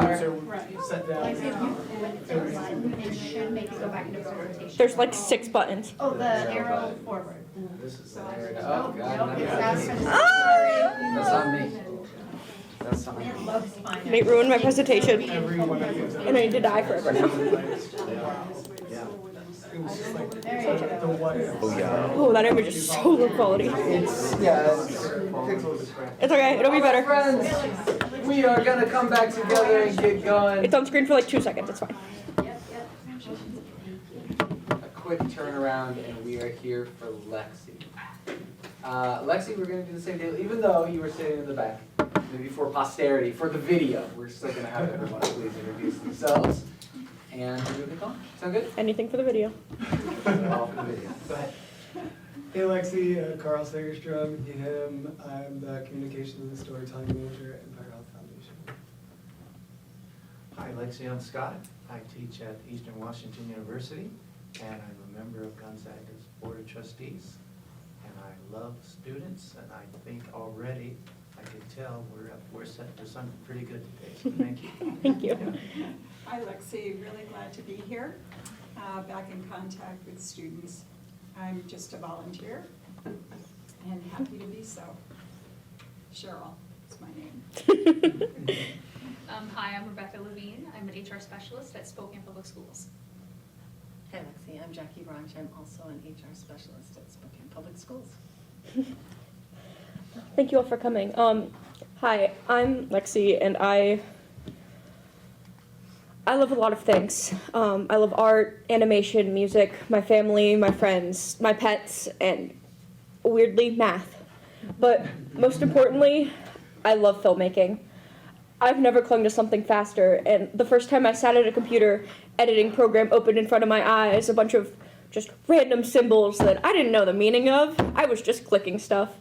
Set down. Like, if you went to the button, it should make you go back into presentation. There's like 6 buttons. Oh, the arrow forward. This is Oh, God. nope, it's down from the That's on me. That's on me. It looks fine. Nate ruined my presentation, Everyone I get to. and I need to die forever now. It was just like There you go. the what if. Oh, that image is so low quality. It's pixels. It's okay, it'll be better. Friends, we are gonna come back together and get going. It's on screen for like 2 seconds, it's fine. A quick turnaround, and we are here for Lexi. Lexi, we're gonna do the same deal, even though you were sitting in the back. Maybe for posterity, for the video, we're still gonna have everyone please introduce themselves. And we're gonna go on. Sound good? Anything for the video. All for the video. Go ahead. Hey Lexi, Carl Sagerstrom, him. I'm the Communications and Storytelling Manager at Empire Health Foundation. Hi, Lexi, I'm Scott. I teach at Eastern Washington University, and I'm a member of Gonzaga's Board of Trustees. And I love students, and I think already, I can tell we're set for something pretty good today, so thank you. Thank you. Hi Lexi, really glad to be here, back in contact with students. I'm just a volunteer and happy to be so. Cheryl is my name. Hi, I'm Rebecca Levine. I'm an HR specialist at Spokane Public Schools. Hi Lexi, I'm Jackie Branch. I'm also an HR specialist at Spokane Public Schools. Thank you all for coming. Hi, I'm Lexi, and I love a lot of things. I love art, animation, music, my family, my friends, my pets, and weirdly, math. But most importantly, I love filmmaking. I've never clung to something faster, and the first time I sat at a computer editing program opened in front of my eyes, a bunch of just random symbols that I didn't know the meaning of. I was just clicking stuff.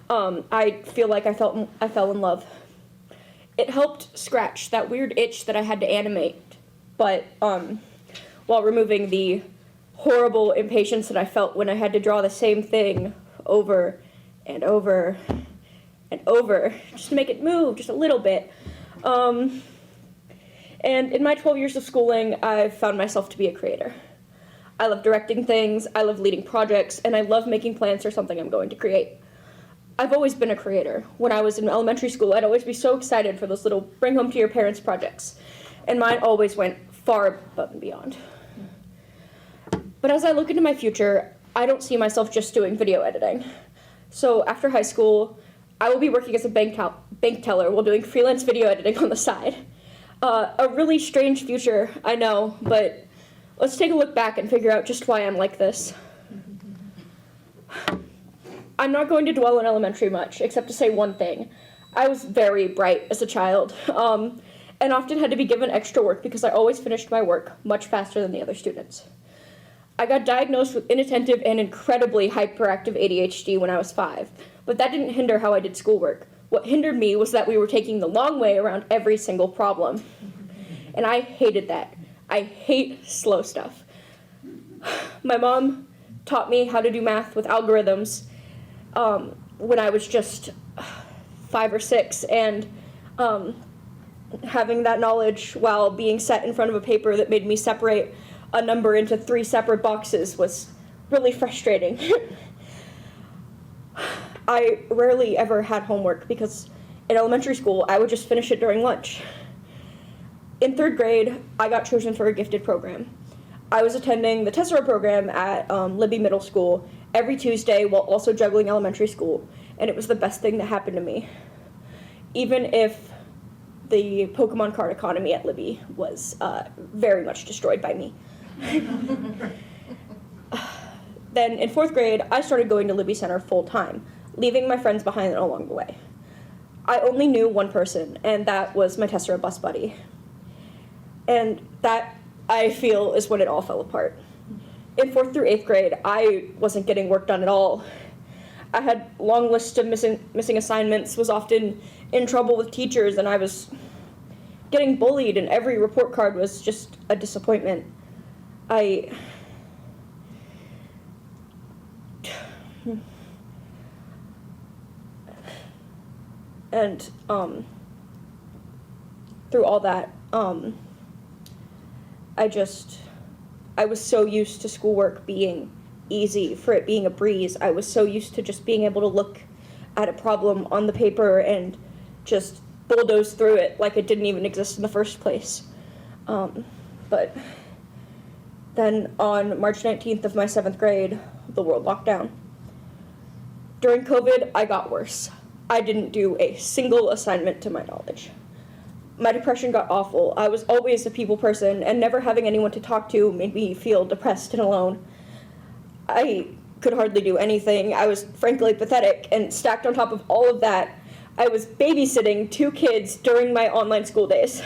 I feel like I fell in love. It helped scratch that weird itch that I had to animate, but while removing the horrible impatience that I felt when I had to draw the same thing over and over and over, just to make it move just a little bit. And in my 12 years of schooling, I've found myself to be a creator. I love directing things, I love leading projects, and I love making plans for something I'm going to create. I've always been a creator. When I was in elementary school, I'd always be so excited for those little bring home to your parents projects. And mine always went far above and beyond. But as I look into my future, I don't see myself just doing video editing. So after high school, I will be working as a bank teller while doing freelance video editing on the side. A really strange future, I know, but let's take a look back and figure out just why I'm like this. I'm not going to dwell on elementary much, except to say one thing. I was very bright as a child, and often had to be given extra work because I always finished my work much faster than the other students. I got diagnosed with inattentive and incredibly hyperactive ADHD when I was 5, but that didn't hinder how I did schoolwork. What hindered me was that we were taking the long way around every single problem. And I hated that. I hate slow stuff. My mom taught me how to do math with algorithms when I was just 5 or 6, and having that knowledge while being set in front of a paper that made me separate a number into 3 separate boxes was really frustrating. I rarely ever had homework because in elementary school I would just finish it during lunch. In 3rd grade, I got chosen for a gifted program. I was attending the Tessera program at Libby Middle School every Tuesday while also juggling elementary school, and it was the best thing that happened to me. Even if the Pokemon card economy at Libby was very much destroyed by me. Then in 4th grade, I started going to Libby Center full-time, leaving my friends behind along the way. I only knew one person, and that was my Tessera bus buddy. And that, I feel, is when it all fell apart. In 4th through 8th grade, I wasn't getting work done at all. I had long lists of missing assignments, was often in trouble with teachers, and I was getting bullied, and every report card was just a disappointment. through all that, I was so used to schoolwork being easy, for it being a breeze. I was so used to just being able to look at a problem on the paper and just bulldoze through it like it didn't even exist in the first place. But then on March 19th of my 7th grade, the world locked down. During COVID, I got worse. I didn't do a single assignment to my knowledge. My depression got awful. I was always a people person, and never having anyone to talk to made me feel depressed and alone. I could hardly do anything. I was frankly pathetic, and stacked on top of all of that, I was babysitting 2 kids during my online school days.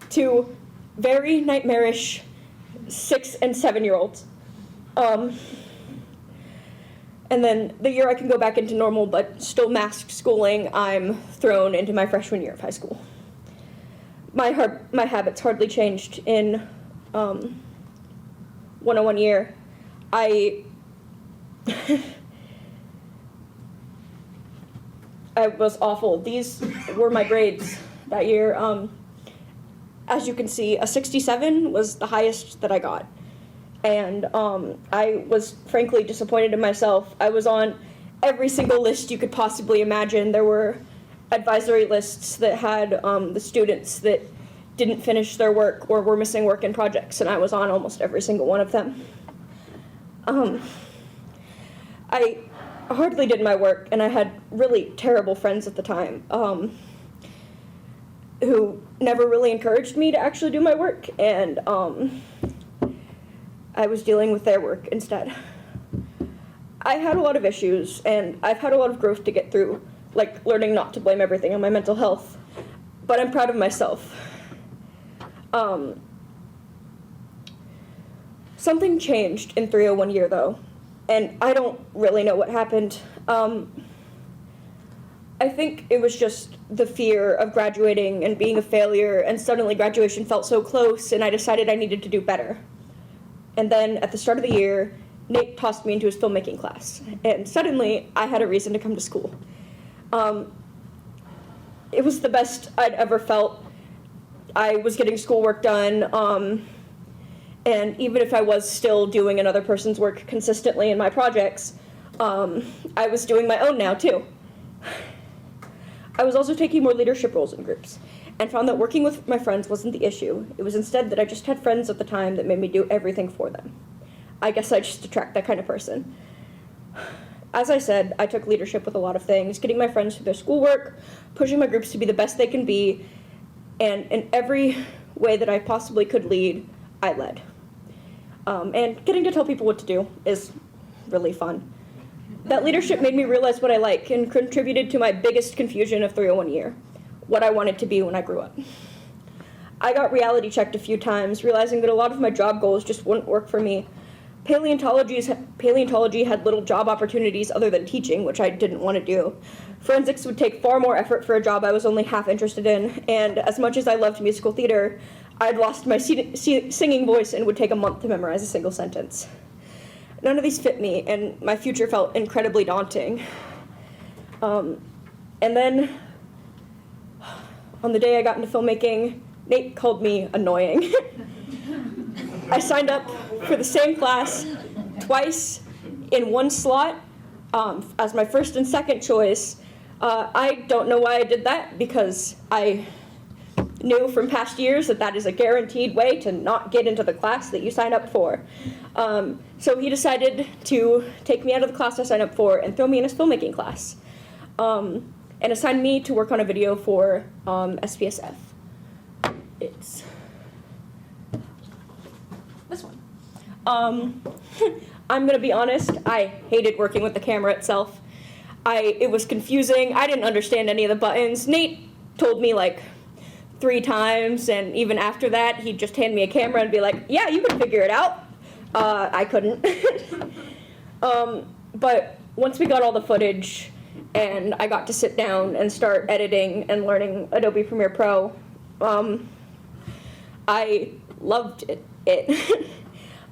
2 very nightmarish 6 and 7-year-olds. And then the year I can go back into normal but still masked schooling, I'm thrown into my freshman year of high school. My habits hardly changed in 101 year. I was awful. These were my grades that year. As you can see, a 67 was the highest that I got. And I was frankly disappointed in myself. I was on every single list you could possibly imagine. There were advisory lists that had the students that didn't finish their work or were missing work in projects, and I was on almost every single one of them. I hardly did my work, and I had really terrible friends at the time who never really encouraged me to actually do my work, and I was dealing with their work instead. I had a lot of issues, and I've had a lot of growth to get through, like learning not to blame everything on my mental health, but I'm proud of myself. Something changed in 301 year, though, and I don't really know what happened. I think it was just the fear of graduating and being a failure, and suddenly graduation felt so close, and I decided I needed to do better. And then at the start of the year, Nate tossed me into his filmmaking class, and suddenly I had a reason to come to school. It was the best I'd ever felt. I was getting schoolwork done, and even if I was still doing another person's work consistently in my projects, I was doing my own now too. I was also taking more leadership roles in groups, and found that working with my friends wasn't the issue. It was instead that I just had friends at the time that made me do everything for them. I guess I just attract that kind of person. As I said, I took leadership with a lot of things, getting my friends through their schoolwork, pushing my groups to be the best they can be, and in every way that I possibly could lead, I led. And getting to tell people what to do is really fun. That leadership made me realize what I like and contributed to my biggest confusion of 301 year, what I wanted to be when I grew up. I got reality checked a few times, realizing that a lot of my job goals just wouldn't work for me. Paleontology had little job opportunities other than teaching, which I didn't want to do. Forensics would take far more effort for a job I was only half interested in, and as much as I loved musical theater, I'd lost my singing voice and would take a month to memorize a single sentence. None of these fit me, and my future felt incredibly daunting. And then, on the day I got into filmmaking, Nate called me annoying. I signed up for the same class twice in one slot as my first and second choice. I don't know why I did that, because I knew from past years that that is a guaranteed way to not get into the class that you sign up for. So he decided to take me out of the class I signed up for and throw me in his filmmaking class, and assigned me to work on a video for SPSF. It's this one. I'm gonna be honest, I hated working with the camera itself. It was confusing. I didn't understand any of the buttons. Nate told me like 3 times, and even after that, he'd just hand me a camera and be like, yeah, you can figure it out. I couldn't. But once we got all the footage and I got to sit down and start editing and learning Adobe Premiere Pro, I loved it.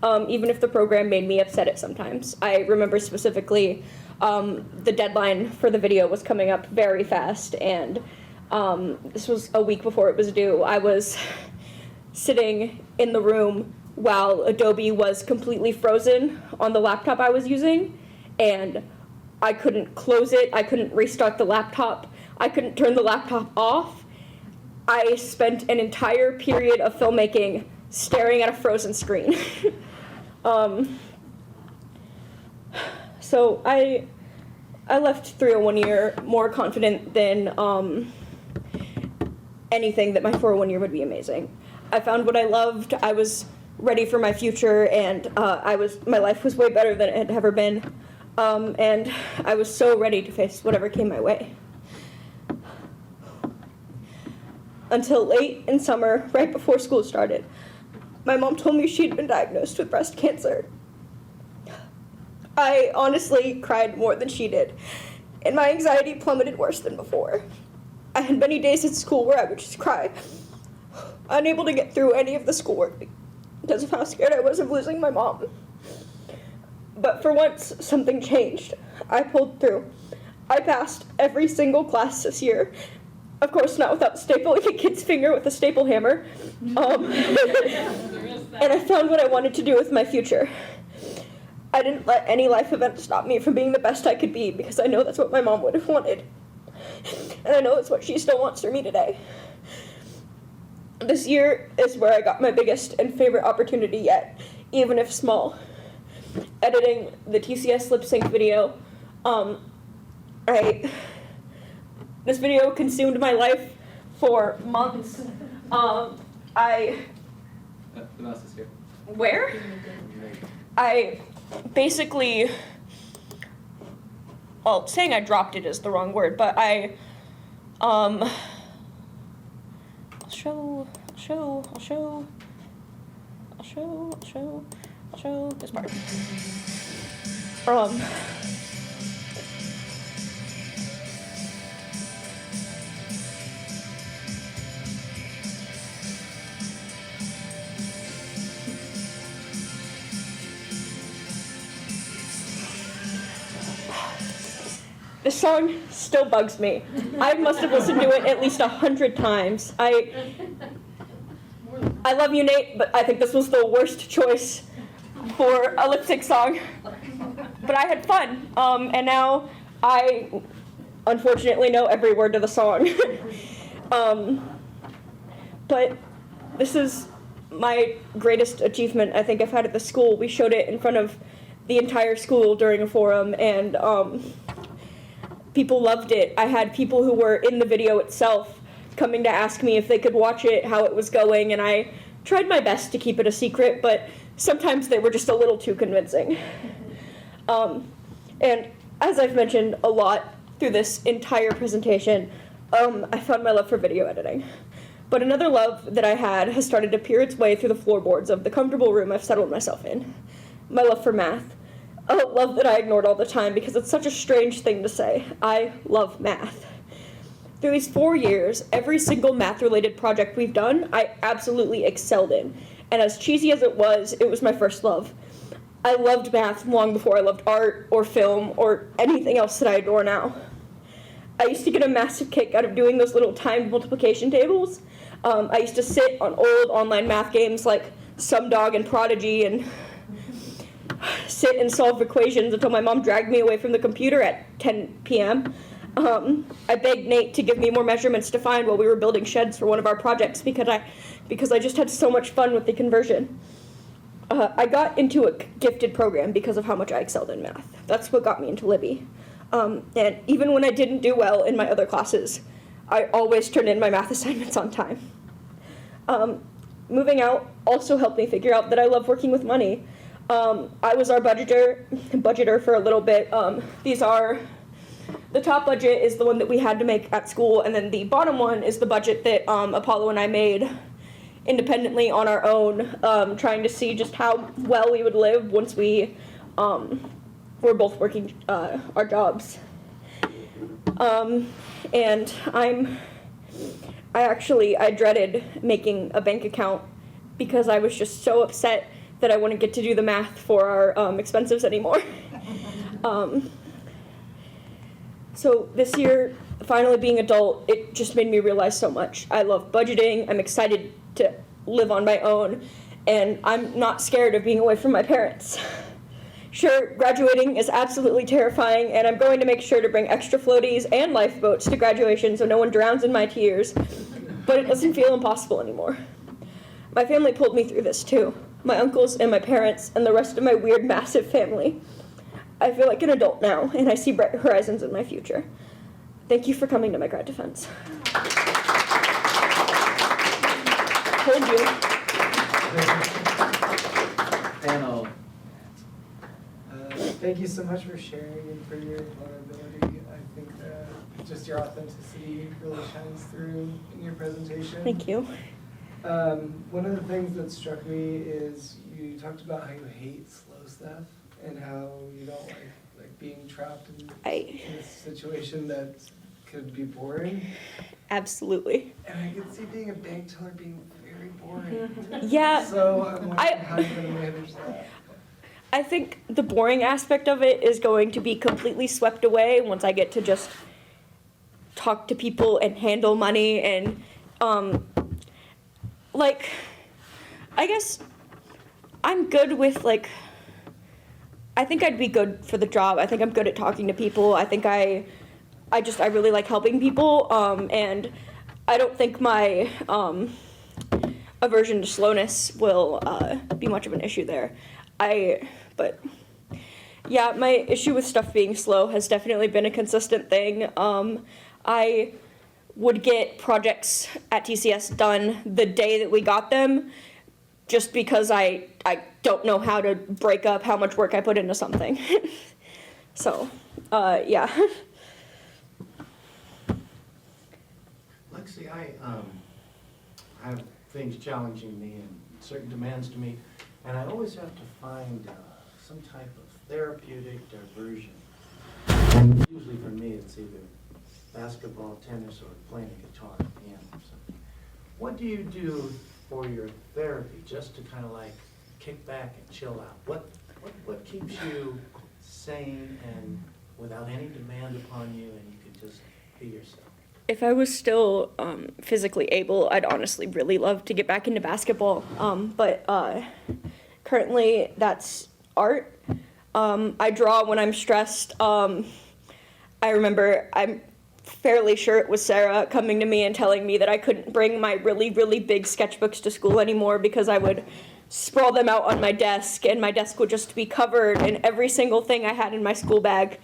Even if the program made me upset at sometimes. I remember specifically the deadline for the video was coming up very fast, and This was a week before it was due. I was sitting in the room while Adobe was completely frozen on the laptop I was using, and I couldn't close it, I couldn't restart the laptop, I couldn't turn the laptop off. I spent an entire period of filmmaking staring at a frozen screen. So I left 301 year more confident than anything that my 401 year would be amazing. I found what I loved, I was ready for my future, and my life was way better than it had ever been. And I was so ready to face whatever came my way. Until late in summer, right before school started, my mom told me she'd been diagnosed with breast cancer. I honestly cried more than she did, and my anxiety plummeted worse than before. I had many days at school where I would just cry, unable to get through any of the schoolwork because of how scared I was of losing my mom. But for once, something changed. I pulled through. I passed every single class this year. Of course, not without stapling a kid's finger with a staple hammer. And I found what I wanted to do with my future. I didn't let any life event stop me from being the best I could be, because I know that's what my mom would have wanted. And I know it's what she still wants for me today. This year is where I got my biggest and favorite opportunity yet, even if small. Editing the TCS lip sync video. This video consumed my life for months. The mouse is here. Where? I basically, well, saying I dropped it is the wrong word, but I'll show this part. This song still bugs me. I must have listened to it at least 100 times. I love you, Nate, but I think this was the worst choice for a lip sync song. But I had fun, and now I unfortunately know every word to the song. But this is my greatest achievement I think I've had at the school. We showed it in front of the entire school during a forum, and people loved it. I had people who were in the video itself coming to ask me if they could watch it, how it was going, and I tried my best to keep it a secret, but sometimes they were just a little too convincing. And as I've mentioned a lot through this entire presentation, I found my love for video editing. But another love that I had has started to peer its way through the floorboards of the comfortable room I've settled myself in. My love for math. A love that I ignored all the time because it's such a strange thing to say. I love math. Through these 4 years, every single math-related project we've done, I absolutely excelled in. And as cheesy as it was my first love. I loved math long before I loved art or film or anything else that I adore now. I used to get a massive kick out of doing those little timed multiplication tables. I used to sit on old online math games like SumDog and Prodigy and sit and solve equations until my mom dragged me away from the computer at 10 p.m. I begged Nate to give me more measurements to find while we were building sheds for one of our projects because I just had so much fun with the conversion. I got into a gifted program because of how much I excelled in math. That's what got me into Libby. And even when I didn't do well in my other classes, I always turned in my math assignments on time. Moving out also helped me figure out that I love working with money. I was our budgeter for a little bit. The top budget is the one that we had to make at school, and then the bottom one is the budget that Apollo and I made independently on our own, trying to see just how well we would live once we were both working our jobs. And I dreaded making a bank account because I was just so upset that I wouldn't get to do the math for our expenses anymore. So this year, finally being adult, it just made me realize so much. I love budgeting. I'm excited to live on my own, and I'm not scared of being away from my parents. Sure, graduating is absolutely terrifying, and I'm going to make sure to bring extra floaties and lifeboats to graduation so no one drowns in my tears, but it doesn't feel impossible anymore. My family pulled me through this too. My uncles and my parents and the rest of my weird, massive family. I feel like an adult now, and I see bright horizons in my future. Thank you for coming to my grad defense. Told you. Panel. Thank you so much for sharing and for your vulnerability. I think just your authenticity really shines through in your presentation. Thank you. One of the things that struck me is you talked about how you hate slow stuff and how you don't like being trapped in a situation that could be boring. Absolutely. And I could see being a bank teller being very boring. Yeah. So I'm wondering how you're going to manage that. I think the boring aspect of it is going to be completely swept away once I get to just talk to people and handle money and, I guess I'm good with, I think I'd be good for the job. I think I'm good at talking to people. I think I really like helping people, and I don't think my aversion to slowness will be much of an issue there. But yeah, my issue with stuff being slow has definitely been a consistent thing. I would get projects at TCS done the day that we got them, just because I don't know how to break up how much work I put into something. So, yeah. Lexi, I have things challenging me and certain demands to me, and I always have to find some type of therapeutic diversion. And usually for me, it's either basketball, tennis, or playing a guitar, piano, or something. What do you do for your therapy, just to kind of kick back and chill out? What keeps you sane and without any demand upon you, and you can just be yourself? If I was still physically able, I'd honestly really love to get back into basketball. But currently, that's art. I draw when I'm stressed. I remember, I'm fairly sure it was Sarah coming to me and telling me that I couldn't bring my really, really big sketchbooks to school anymore because I would sprawl them out on my desk, and my desk would just be covered in every single thing I had in my school bag.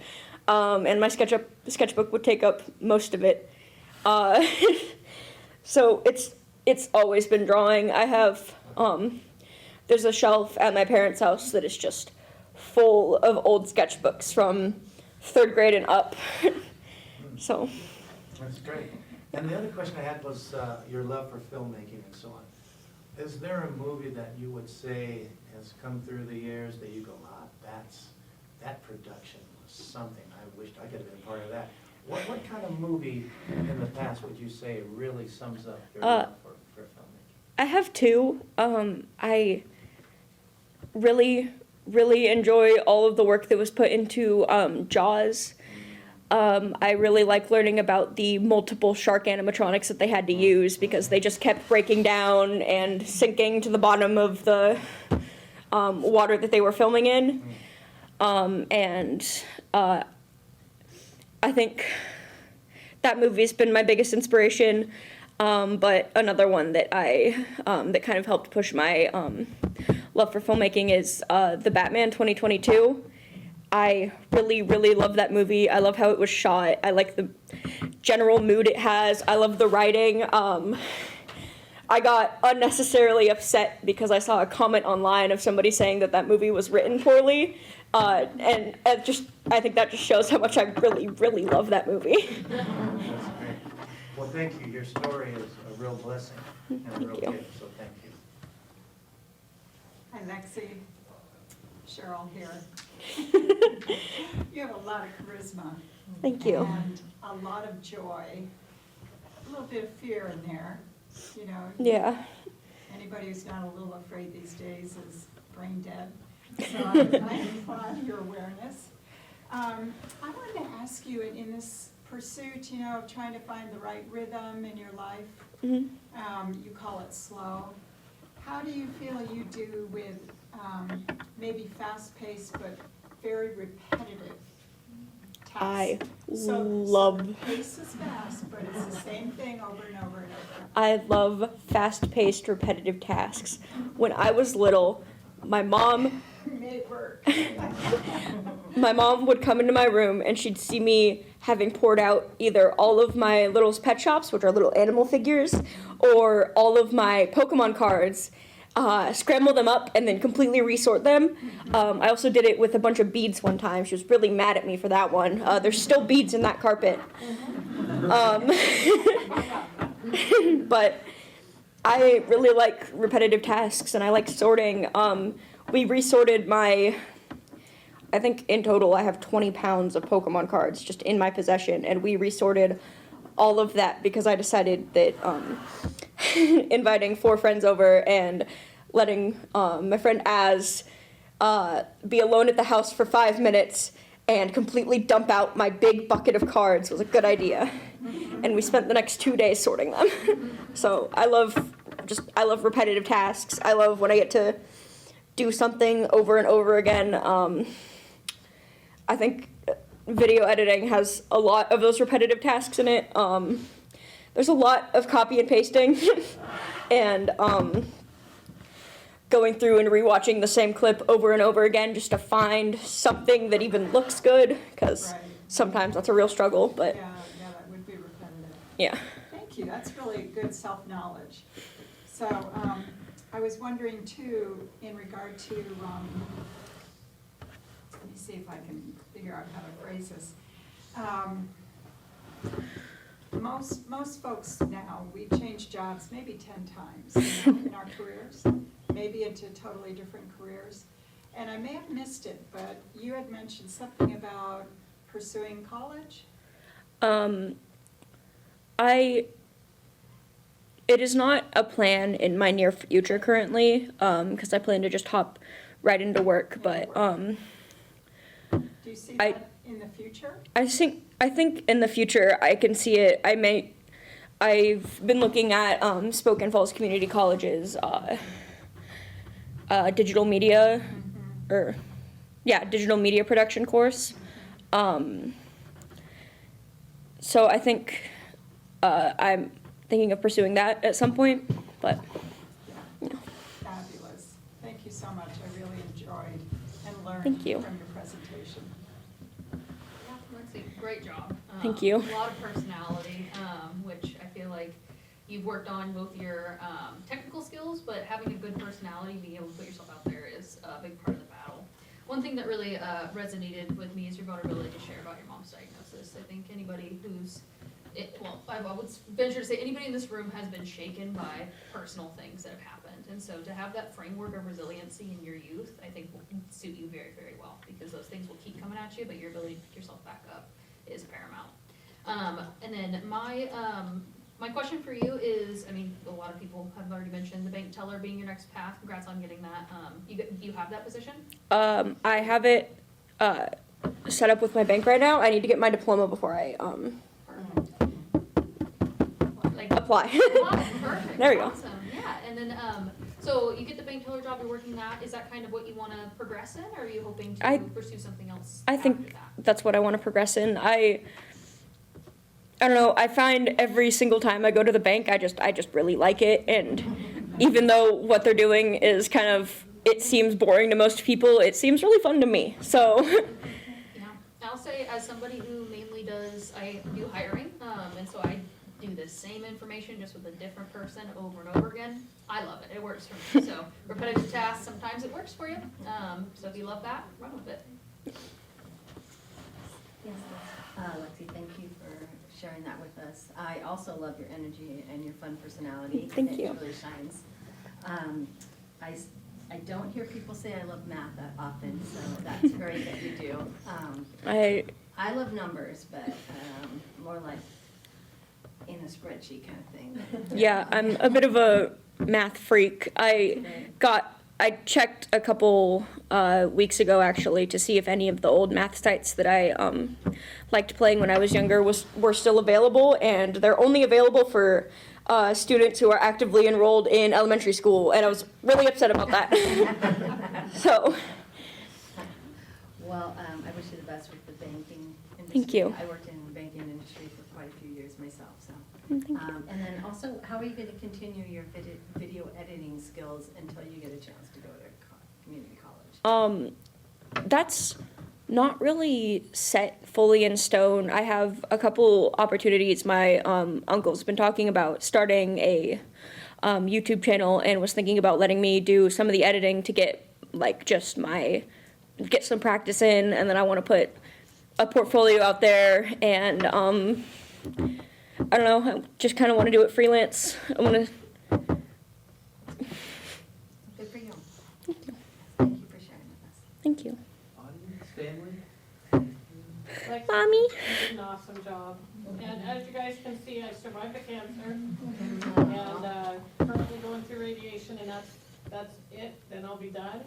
And my sketchbook would take up most of it. So it's always been drawing. I have, there's a shelf at my parents' house that is just full of old sketchbooks from 3rd grade and up. So. That's great. And the other question I had was your love for filmmaking and so on. Is there a movie that you would say has come through the years that you go, that production was something, I wished I could have been part of that? What kind of movie in the past would you say really sums up your love for filmmaking? I have two. I really, really enjoy all of the work that was put into Jaws. I really like learning about the multiple shark animatronics that they had to use because they just kept breaking down and sinking to the bottom of the water that they were filming in. I think that movie's been my biggest inspiration, but another one that that kind of helped push my love for filmmaking is the Batman 2022. I really, really love that movie. I love how it was shot. I like the general mood it has. I love the writing. I got unnecessarily upset because I saw a comment online of somebody saying that movie was written poorly. And I think that just shows how much I really, really love that movie. That's great. Well, thank you. Your story is a real blessing and a real gift, so thank you. Hi, Lexi. Cheryl here. You have a lot of charisma. Thank you. And a lot of joy. A little bit of fear in there, you know. Yeah. Anybody who's not a little afraid these days is brain dead. So I'm glad your awareness. I wanted to ask you in this pursuit, you know, of trying to find the right rhythm in your life. Mhm. You call it slow. How do you feel you do with maybe fast-paced but very repetitive tasks? I So love the pace is fast, but it's the same thing over and over and over. I love fast-paced, repetitive tasks. When I was little, my mom Made work. would come into my room and she'd see me having poured out either all of my little pet shops, which are little animal figures, or all of my Pokemon cards, scramble them up and then completely resort them. I also did it with a bunch of beads one time. She was really mad at me for that one. There's still beads in that carpet. But I really like repetitive tasks and I like sorting. We resorted I think in total I have 20 pounds of Pokemon cards just in my possession, and we resorted all of that because I decided that inviting 4 friends over and letting my friend Az be alone at the house for 5 minutes and completely dump out my big bucket of cards was a good idea. And we spent the next 2 days sorting them. So I love repetitive tasks. I love when I get to do something over and over again. I think video editing has a lot of those repetitive tasks in it. There's a lot of copy and pasting and going through and rewatching the same clip over and over again just to find something that even looks good, because Right. sometimes that's a real struggle, but Yeah, that would be repetitive. yeah. Thank you, that's really good self-knowledge. So, I was wondering too, in regard to, let me see if I can figure out how to phrase this. Most folks now, we've changed jobs maybe 10 times in our careers, maybe into totally different careers. And I may have missed it, but you had mentioned something about pursuing college? It is not a plan in my near future currently, because I plan to just hop right into work, but Do you see that in the future? I think in the future I can see it. I've been looking at Spokane Falls Community College's digital media, digital media production course. So I think I'm thinking of pursuing that at some point, but you know. Fabulous. Thank you so much. I really enjoyed and learned Thank you. from your presentation. Yeah, Lexi, great job. Thank you. A lot of personality, which I feel like you've worked on both your technical skills, but having a good personality, being able to put yourself out there is a big part of the battle. One thing that really resonated with me is your vulnerability to share about your mom's diagnosis. I think anybody who's, I would venture to say anybody in this room has been shaken by personal things that have happened. And so to have that framework of resiliency in your youth, I think will suit you very, very well, because those things will keep coming at you, but your ability to pick yourself back up is paramount. And then my question for you is, I mean, a lot of people have already mentioned the bank teller being your next path. Congrats on getting that. Do you have that position? I have it set up with my bank right now. I need to get my diploma before I apply. Perfect. There we go. Awesome. Yeah, and then so you get the bank teller job. You're working that. Is that kind of what you want to progress in, or are you hoping to pursue something else? I think that's what I want to progress in. I don't know. I find every single time I go to the bank, I just really like it, and even though what they're doing is kind of, it seems boring to most people, it seems really fun to me. So. Yeah, I'll say as somebody who mainly I do hiring, and so I do the same information just with a different person over and over again. I love it. It works for me. So repetitive tasks, sometimes it works for you. So if you love that, run with it. Yes, Lexi, thank you for sharing that with us. I also love your energy and your fun personality. Thank you. It really shines. I don't hear people say I love math that often, so that's great that you do. I love numbers, but more like in a spreadsheet kind of thing. Yeah, I'm a bit of a math freak. I got I checked a couple weeks ago actually to see if any of the old math sites that I liked playing when I was younger were still available, and they're only available for students who are actively enrolled in elementary school, and I was really upset about that. So. Well, I wish you the best with the banking industry. Thank you. I worked in the banking industry for quite a few years myself, so. Thank you. And then also, how are you going to continue your video editing skills until you get a chance to go to community college? That's not really set fully in stone. I have a couple opportunities. My uncle's been talking about starting a YouTube channel and was thinking about letting me do some of the editing to get get some practice in, and then I want to put a portfolio out there, and I don't know, I just kind of want to do it freelance. I want to. Good for you. Thank you for sharing with us. Thank you. Audience, family? Lexi, Mommy. you did an awesome job. And as you guys can see, I survived the cancer and currently going through radiation, and that's it, then I'll be done.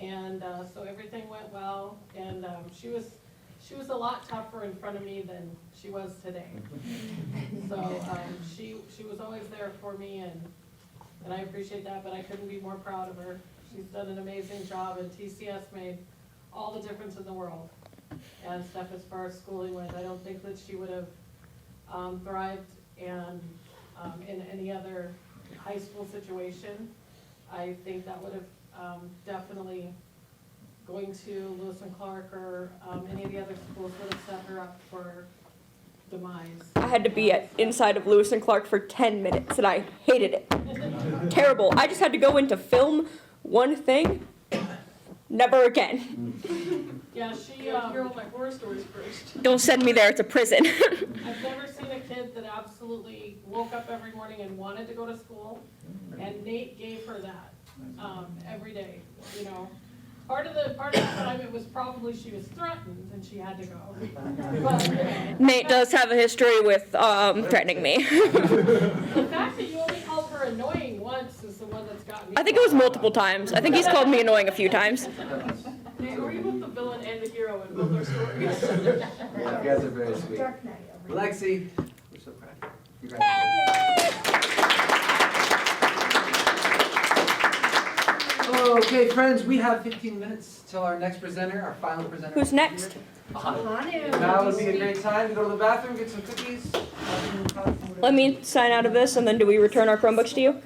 And so everything went well, and she was a lot tougher in front of me than she was today. So she was always there for me, and I appreciate that, but I couldn't be more proud of her. She's done an amazing job, and TCS made all the difference in the world. And stuff as far as schooling went, I don't think that she would have thrived and in any other high school situation. I think that would have definitely going to Lewis and Clark or any of the other schools would have set her up for demise. I had to be inside of Lewis and Clark for 10 minutes, and I hated it. Terrible. I just had to go in to film one thing. Never again. Yeah, she, hear all my horror stories first. Don't send me there. It's a prison. I've never seen a kid that absolutely woke up every morning and wanted to go to school, and Nate gave her that every day, you know. Part of the time it was probably she was threatened and she had to go. But, Nate does have a history with threatening me. the fact that you only called her annoying once is the one that's got me. I think it was multiple times. I think he's called me annoying a few times. Nate, were you both the villain and the hero in both our stories? Yeah, you guys are very sweet. Lexi, we're so proud of you. Congratulations. Okay, friends, we have 15 minutes till our next presenter, our final presenter. Who's next? Now would be a great time to go to the bathroom, get some cookies. Let me sign out of this, and then do we return our Chromebooks to you?